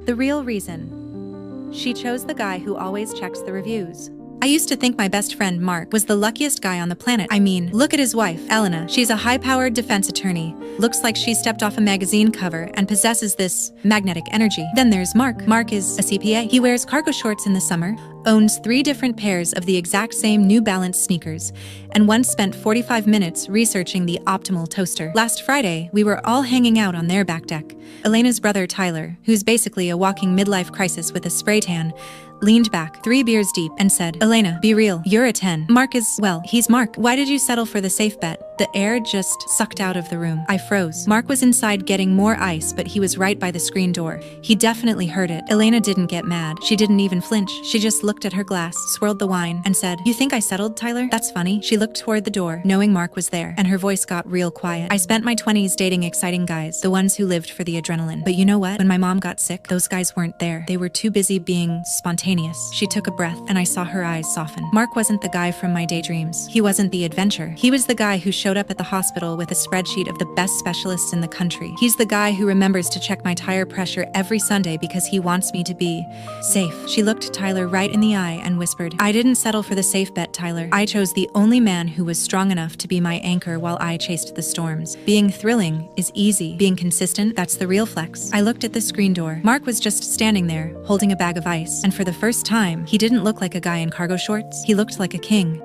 The real reason. She chose the guy who always checks the reviews. I used to think my best friend Mark was the luckiest guy on the planet. I mean, look at his wife, Elena. She's a high-powered defense attorney. Looks like she stepped off a magazine cover and possesses this magnetic energy. Then there's Mark. Mark is a CPA. He wears cargo shorts in the summer, owns 3 different pairs of the exact same New Balance sneakers, and once spent 45 minutes researching the optimal toaster. Last Friday, we were all hanging out on their back deck. Elena's brother Tyler, who's basically a walking midlife crisis with a spray tan, leaned back, 3 beers deep, and said, "Elena, be real. You're a 10. Mark is, well, he's Mark. Why did you settle for the safe bet?" The air just sucked out of the room. I froze. Mark was inside getting more ice, but he was right by the screen door. He definitely heard it. Elena didn't get mad. She didn't even flinch. She just looked at her glass, swirled the wine, and said, "You think I settled, Tyler? That's funny." She looked toward the door, knowing Mark was there, and her voice got real quiet. "I spent my 20s dating exciting guys, the ones who lived for the adrenaline. But you know what? When my mom got sick, those guys weren't there. They were too busy being spontaneous." She took a breath, and I saw her eyes soften. Mark wasn't the guy from my daydreams. He wasn't the adventure. He was the guy who showed up at the hospital with a spreadsheet of the best specialists in the country. He's the guy who remembers to check my tire pressure every Sunday because he wants me to be safe. She looked Tyler right in the eye and whispered, "I didn't settle for the safe bet, Tyler. I chose the only man who was strong enough to be my anchor while I chased the storms. Being thrilling is easy. Being consistent, that's the real flex." I looked at the screen door. Mark was just standing there, holding a bag of ice, and for the first time, he didn't look like a guy in cargo shorts. He looked like a king.